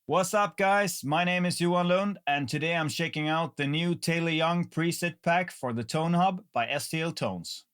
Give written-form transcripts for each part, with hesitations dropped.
What's up, guys? My name is Johan Lund, and today I'm checking out the new Taylor Young preset pack for the Tonehub by STL Tones.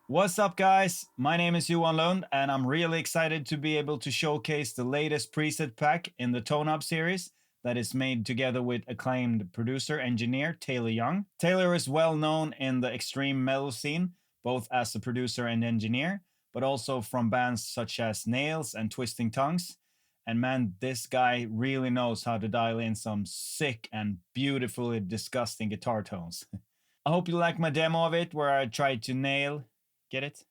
What's up, guys? My name is Johan Lund, and I'm really excited to be able to showcase the latest preset pack in the Tonehub series that is made together with acclaimed producer engineer Taylor Young. Taylor is well known in the extreme metal scene, both as a producer and engineer, but also from bands such as Nails and Twisting Tongues. And man, this guy really knows how to dial in some sick and beautifully disgusting guitar tones. I hope you like my demo of it, where I tried to nail, get it?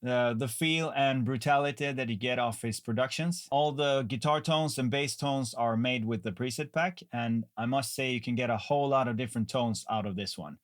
The feel and brutality that you get off his productions. All the guitar tones and bass tones are made with the preset pack, and I must say you can get a whole lot of different tones out of this one.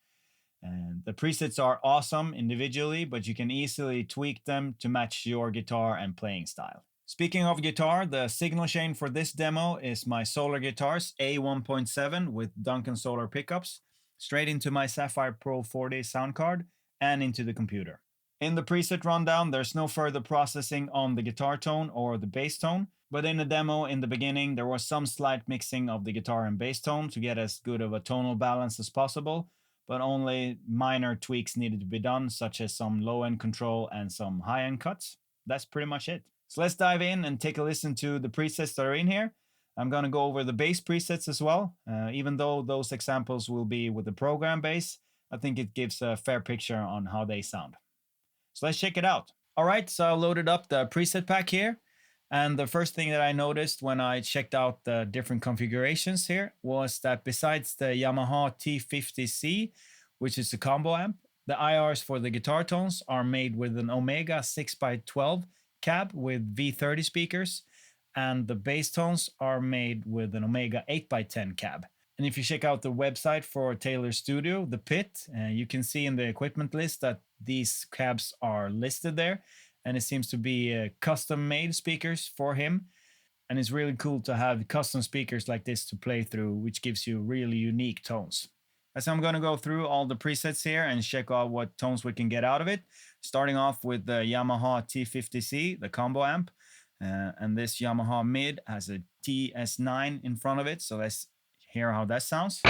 And the presets are awesome individually, but you can easily tweak them to match your guitar and playing style. Speaking of guitar, the signal chain for this demo is my Solar Guitars A1.7 with Duncan Solar pickups, straight into my Sapphire Pro 40 sound card and into the computer. In the preset rundown, there's no further processing on the guitar tone or the bass tone, but in the demo in the beginning, there was some slight mixing of the guitar and bass tone to get as good of a tonal balance as possible, but only minor tweaks needed to be done, such as some low-end control and some high-end cuts. That's pretty much it. So let's dive in and take a listen to the presets that are in here. I'm going to go over the bass presets as well. Even though those examples will be with the program bass, I think it gives a fair picture on how they sound. So let's check it out. All right, so I loaded up the preset pack here. And the first thing that I noticed when I checked out the different configurations here was that besides the Yamaha T50C, which is a combo amp, the IRs for the guitar tones are made with an Omega 6x12 cab with V30 speakers, and the bass tones are made with an Omega 8x10 cab. And if you check out the website for Taylor's studio, The Pit, you can see in the equipment list that these cabs are listed there. And it seems to be custom-made speakers for him. And it's really cool to have custom speakers like this to play through, which gives you really unique tones. So I'm going to go through all the presets here and check out what tones we can get out of it. Starting off with the Yamaha T50C, the combo amp. And this Yamaha mid has a TS9 in front of it. So let's hear how that sounds.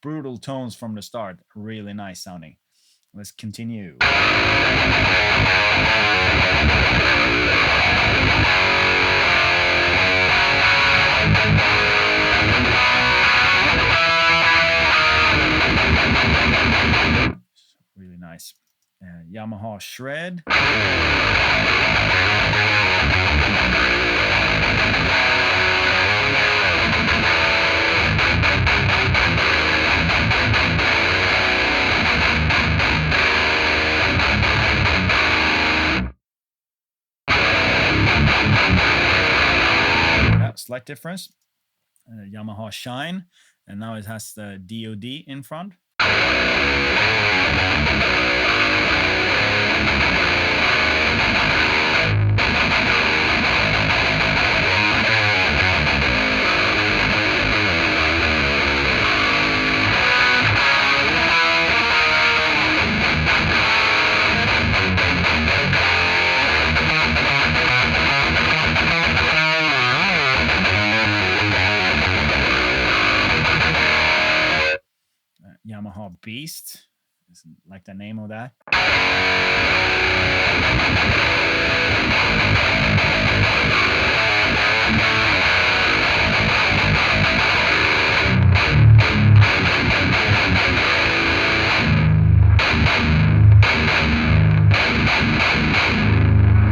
Brutal tones from the start, really nice sounding. Let's continue. Really nice. Yamaha shred. Yeah, slight difference. Yamaha shine, and now it has the DOD in front. Yamaha Beast, like the name of that.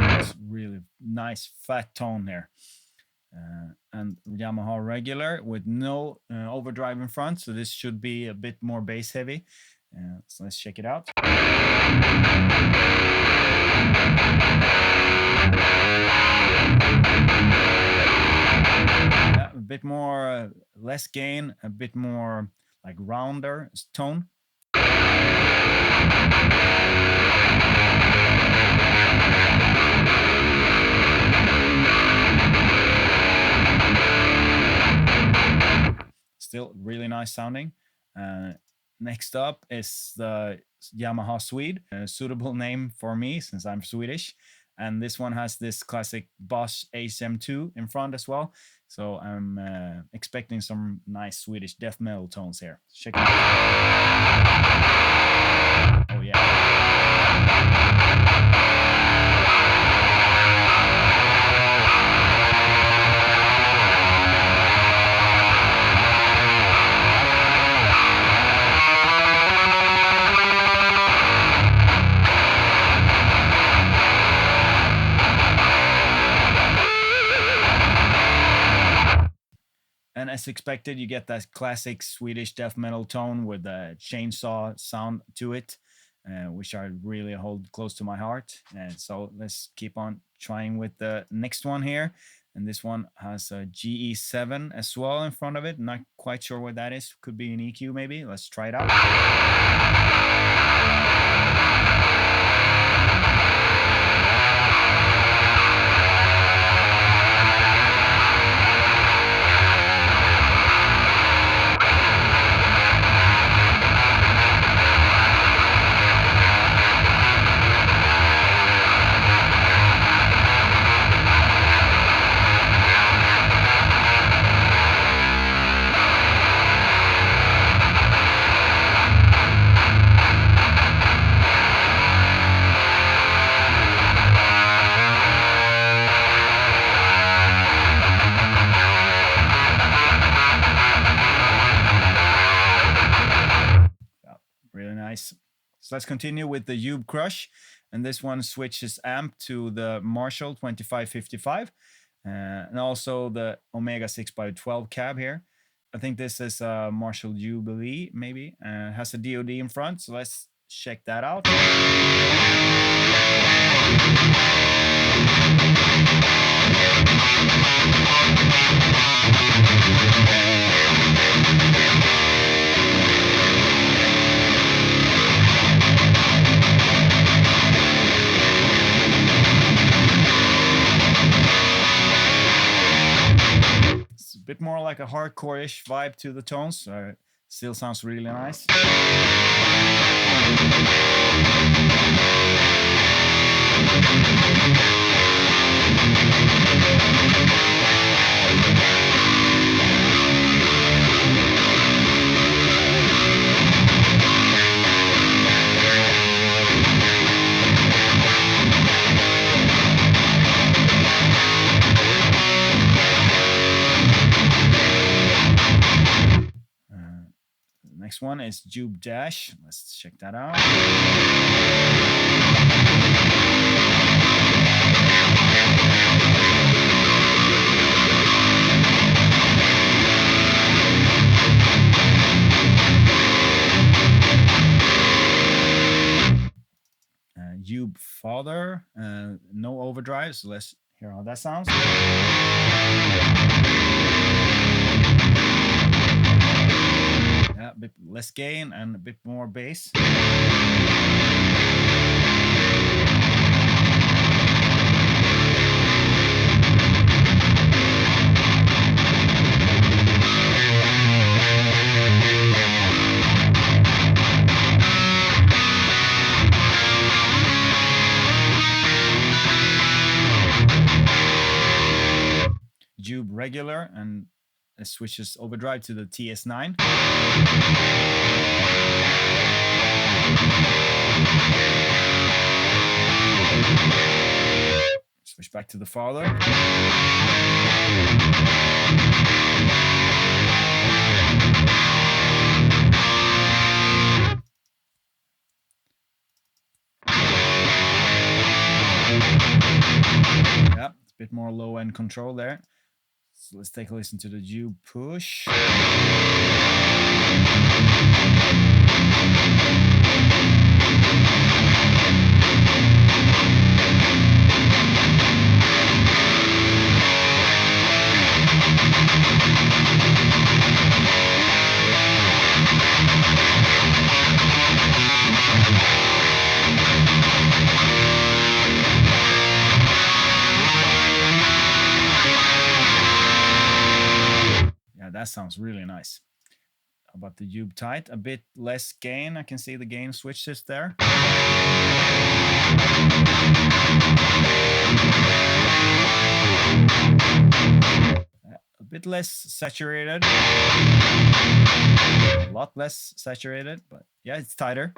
That's really nice fat tone there. And Yamaha regular with no overdrive in front, so this should be a bit more bass heavy. So let's check it out. Yeah, a bit more less gain, a bit more like rounder tone. Still really nice sounding. Next up is the Yamaha Swede, a suitable name for me since I'm Swedish. And this one has this classic Boss HM2 in front as well. So I'm expecting some nice Swedish death metal tones here. Check it out. Oh yeah. And as expected, you get that classic Swedish death metal tone with a chainsaw sound to it, which I really hold close to my heart. So let's keep on trying with the next one here. And this one has a GE7 as well in front of it. Not quite sure what that is. Could be an EQ maybe. Let's try it out. Really nice. So let's continue with the Ube Crush, and this one switches amp to the Marshall 2555 and also the Omega 6x12 cab here. I think this is a Marshall Jubilee maybe, has a DOD in front, so let's check that out. A bit more like a hardcore-ish vibe to the tones. Still sounds really nice. Next one is Jube Dash. Let's check that out. Yube Father, no overdrive, so let's hear how that sounds. Yeah, a bit less gain and a bit more bass. Jube regular, and it switches overdrive to the TS9. Switch back to the Father. Yeah, it's a bit more low end control there. So let's take a listen to the Jube push. That sounds really nice. How about the Jube tight? A bit less gain. I can see the gain switches there. A bit less saturated. A lot less saturated, but yeah, it's tighter.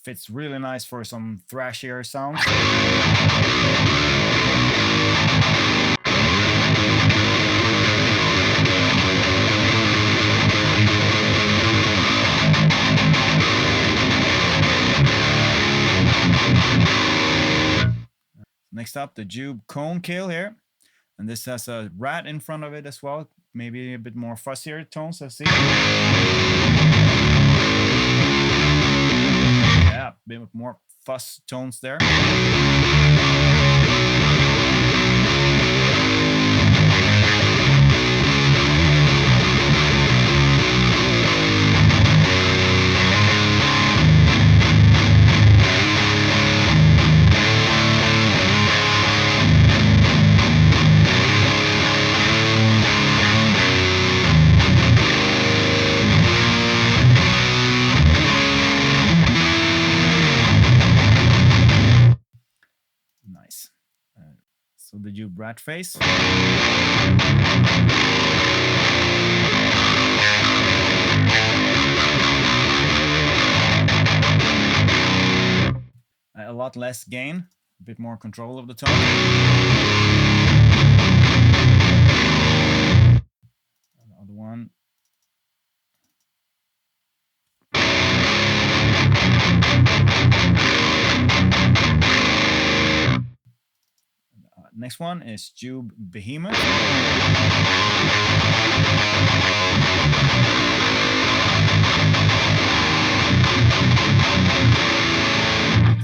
Fits really nice for some thrashier sounds. Next up, the Jube cone kill here. And this has a rat in front of it as well. Maybe a bit more fussier tones, I see. Yeah, a bit more fuzz tones there. Nice. So the Jube rat face. A lot less gain, a bit more control of the tone. Another one. Next one is Jube Behemoth.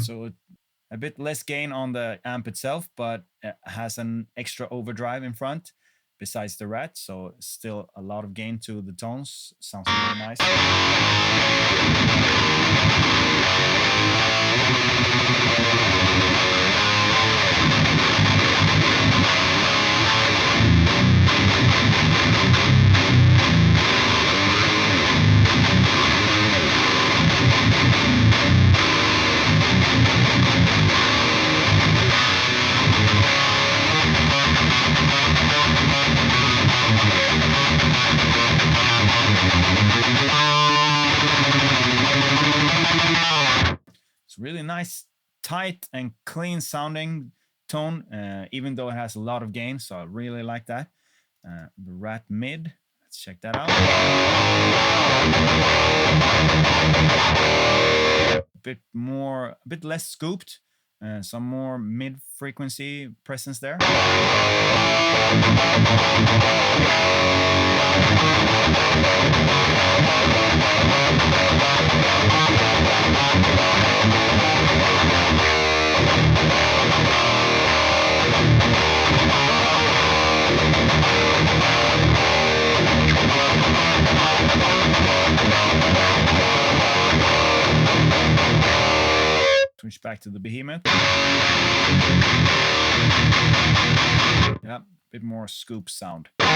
So a bit less gain on the amp itself, but it has an extra overdrive in front besides the rat, so still a lot of gain to the tones. Sounds really nice. It's really nice, tight and clean sounding tone, even though it has a lot of gain, so I really like that. The rat mid, let's check that out. A bit less scooped, Some more mid-frequency presence there. Switch back to the Behemoth. Yeah, a bit more scoop sound. So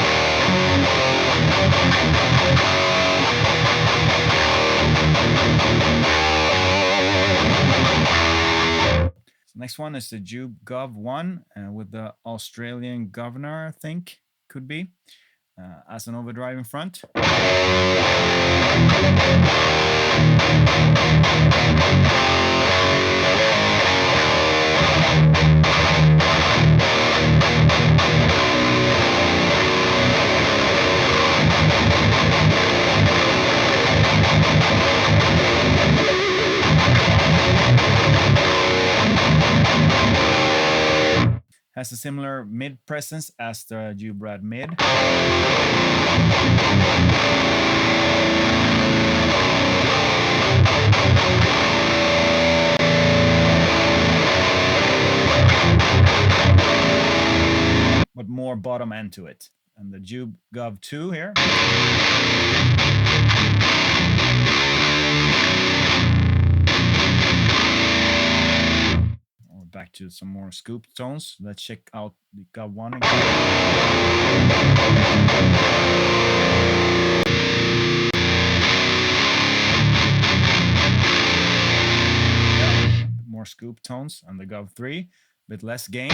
next one is the Jube Gov 1 with the Australian governor, I think, could be, as an overdrive in front. Has a similar mid presence as the Jube Rad mid. But more bottom end to it. And the Jube Gov 2 here. Back to some more scoop tones. Let's check out the Gov 1 again. Yeah, more scoop tones on the Gov 3, a bit less gain.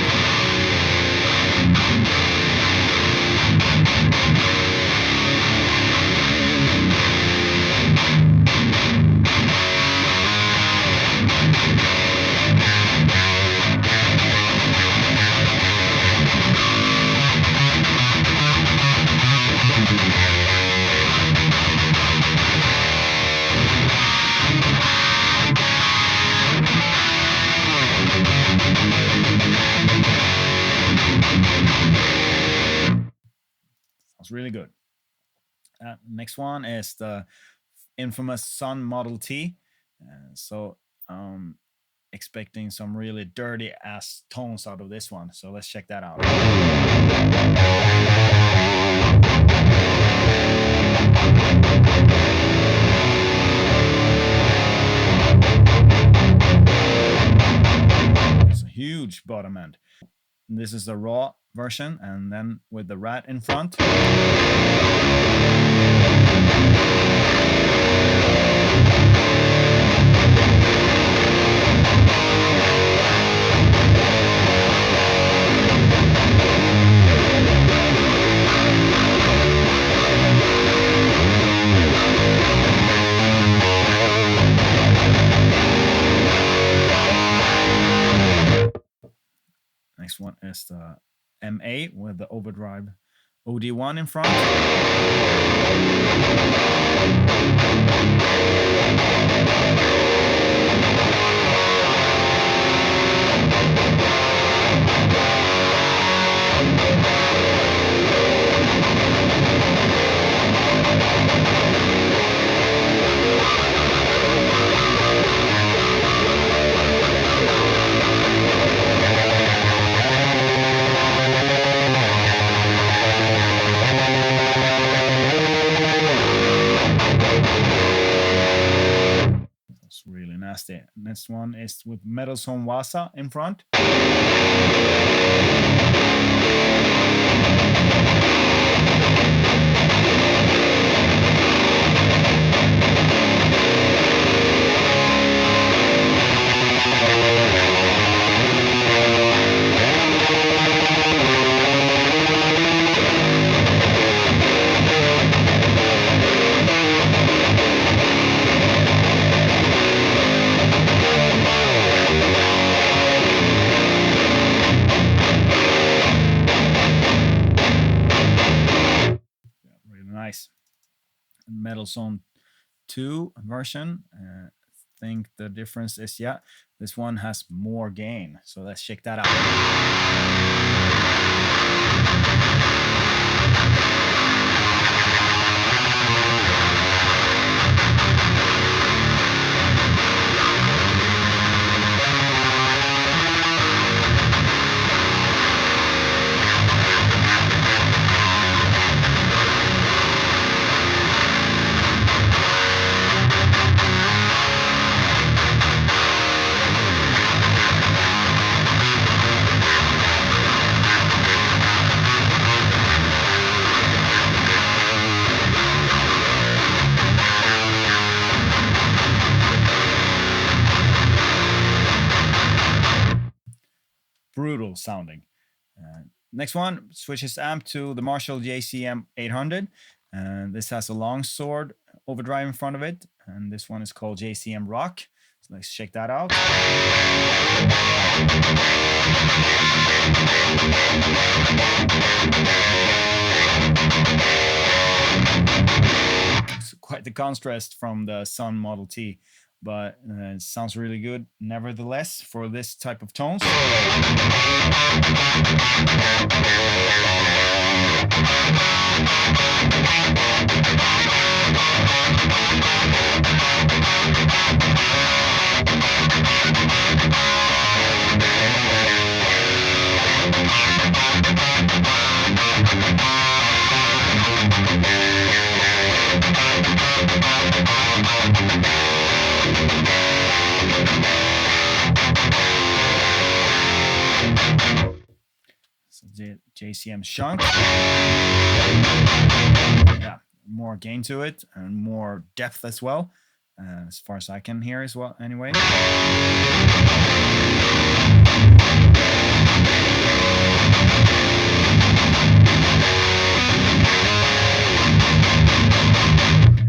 Sounds really good. Next one is the infamous Sun Model T. So expecting some really dirty ass tones out of this one. So let's check that out. It's a huge bottom end. This is the raw version, and then with the rat in front. Next one is the MA with the overdrive OD1 in front. Really nasty. Next one is with Metal Zone Wasa in front. Nice. Metal Zone 2 version. I think the difference is, yeah, This one has more gain, so let's check that out. Brutal sounding. Next one switches amp to the Marshall JCM 800, and this has a long sword overdrive in front of it, and this one is called JCM Rock. So let's check that out. It's quite the contrast from the Sun Model T, but it sounds really good nevertheless for this type of tones. So JCM Shunt. Yeah, more gain to it and more depth as well, as far as I can hear as well anyway. Yeah,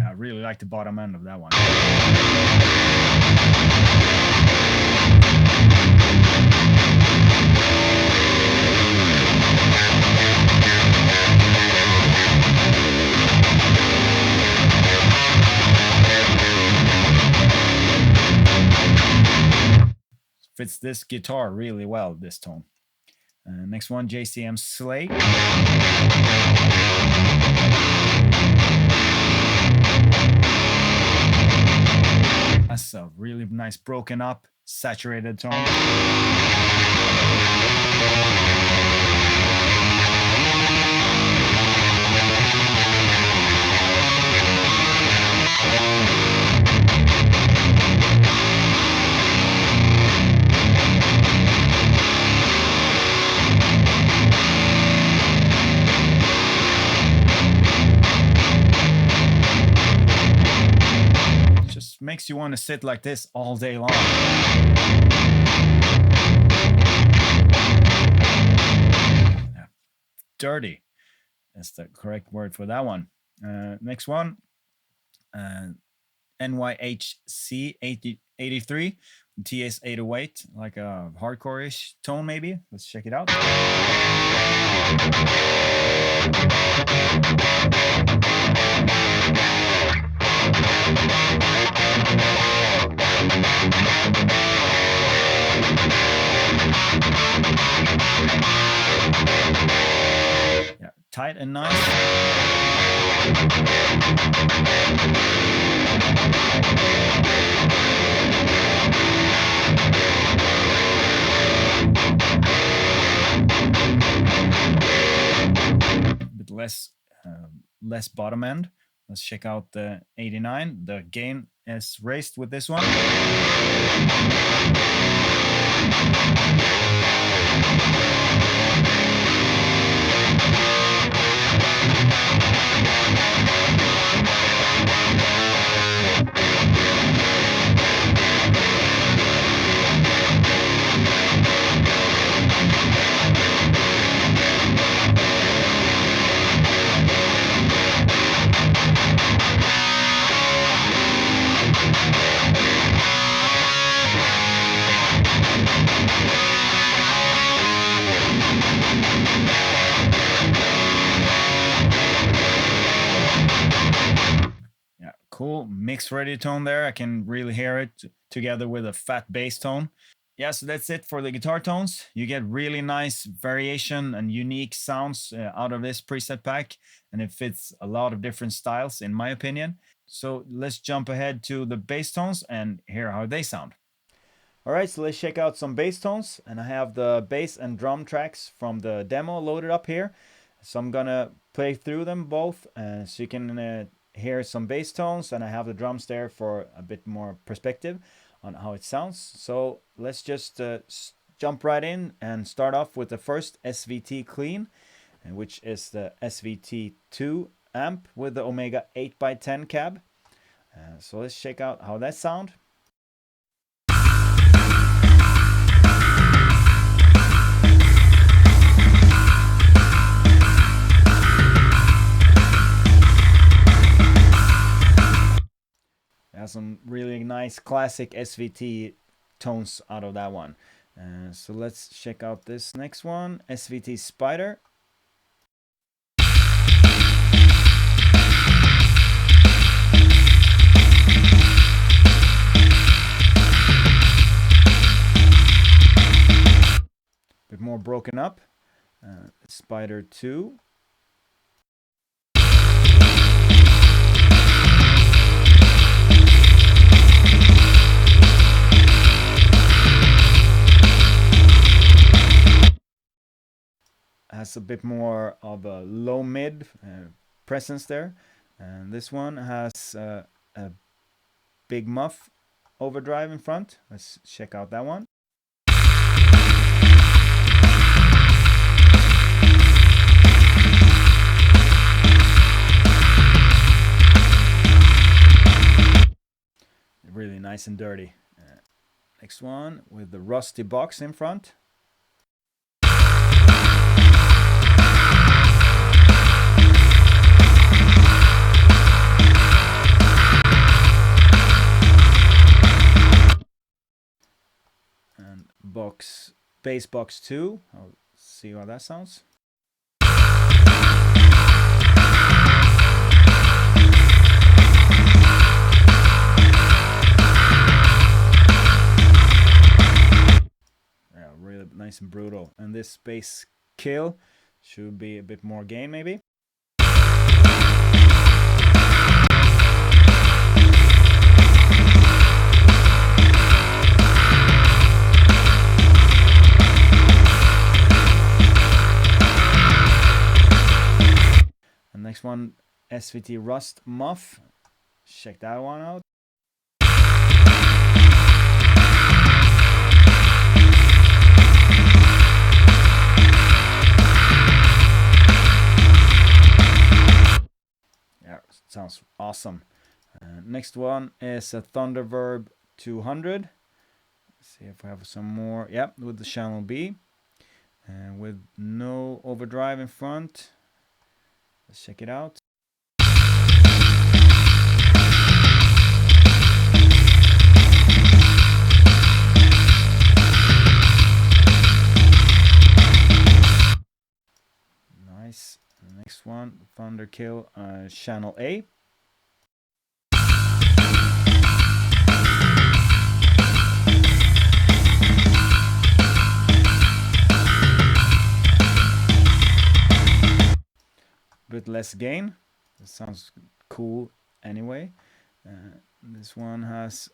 I really like the bottom end of that one. Fits this guitar really well, this tone. Next one, JCM Slate. That's a really nice broken up, saturated tone. Just makes you want to sit like this all day long. Yeah. Dirty. That's the correct word for that one. Next one, NYHC 83, TS 808, like a hardcore-ish tone maybe. Let's check it out. Yeah, tight and nice. A bit less bottom end. Let's check out the 89. The gain is raised with this one. Cool. Mix ready tone there. I can really hear it together with a fat bass tone. Yeah, so that's it for the guitar tones. You get really nice variation and unique sounds out of this preset pack, and it fits a lot of different styles in my opinion. So let's jump ahead to the bass tones and hear how they sound. All right, so let's check out some bass tones, and I have the bass and drum tracks from the demo loaded up here. So I'm gonna play through them both so you can hear some bass tones, and I have the drums there for a bit more perspective on how it sounds. So let's just jump right in and start off with the first SVT clean, which is the SVT2 amp with the Omega 8x10 cab. So let's check out how that sound. Has some really nice classic SVT tones out of that one. So let's check out this next one, SVT Spider. Bit more broken up. Spider 2. Has a bit more of a low mid presence there, and this one has a big muff overdrive in front. Let's check out that one. Really nice and dirty. Next one with the rusty box in front. And bass box 2. I'll see how that sounds. Yeah, really nice and brutal. And this bass kill should be a bit more gain maybe. Next one, SVT Rust Muff. Check that one out. Yeah, sounds awesome. Next one is a Thunderverb 200. Let's see if I have some more. Yep, with the channel B. And with no overdrive in front. Let's check it out. Nice. The next one, Thunderkill, channel A. Bit less gain. It sounds cool anyway. This one has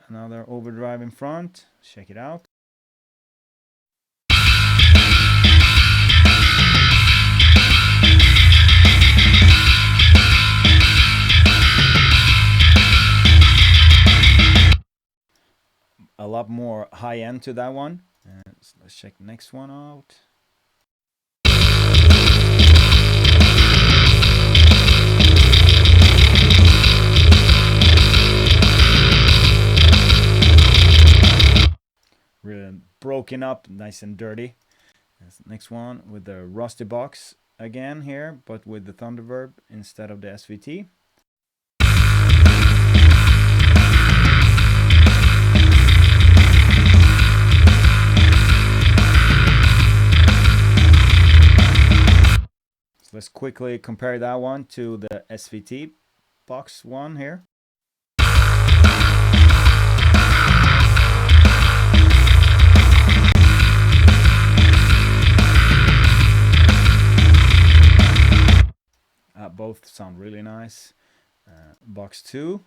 another overdrive in front. Check it out. A lot more high end to that one. So let's check the next one out. Really broken up, nice and dirty. Next one with the rusty box again here, but with the Thunderverb instead of the SVT. So let's quickly compare that one to the SVT box 1 here. Both sound really nice. Box 2,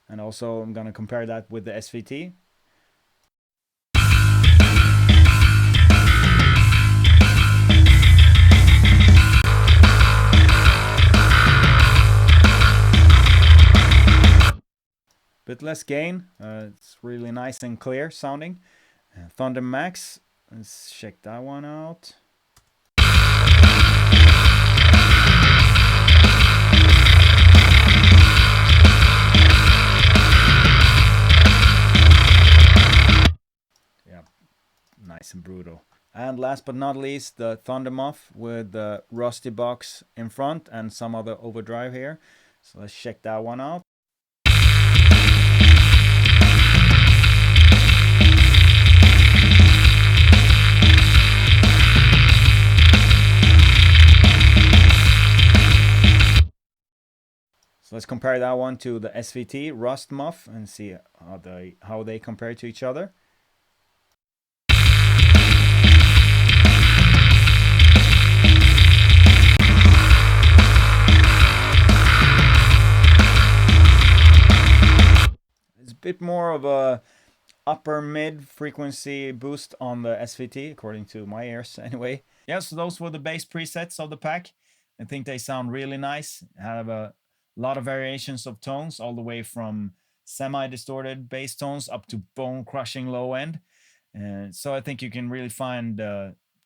and also I'm gonna compare that with the SVT. Bit less gain. It's really nice and clear sounding. Thunder Max. Let's check that one out. Yeah, nice and brutal. And last but not least, the Thunder Muff with the rusty box in front and some other overdrive here. So let's check that one out. So let's compare that one to the SVT Rust Muff and see how they compare to each other. It's a bit more of a upper mid frequency boost on the SVT, according to my ears anyway. Yeah, so those were the bass presets of the pack. I think they sound really nice. Have a lot of variations of tones, all the way from semi-distorted bass tones up to bone-crushing low end. So I think you can really find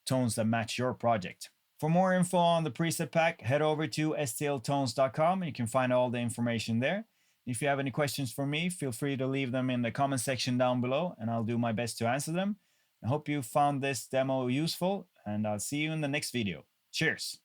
tones that match your project. For more info on the preset pack, head over to stltones.com. You can find all the information there. If you have any questions for me, feel free to leave them in the comment section down below, and I'll do my best to answer them. I hope you found this demo useful, and I'll see you in the next video. Cheers!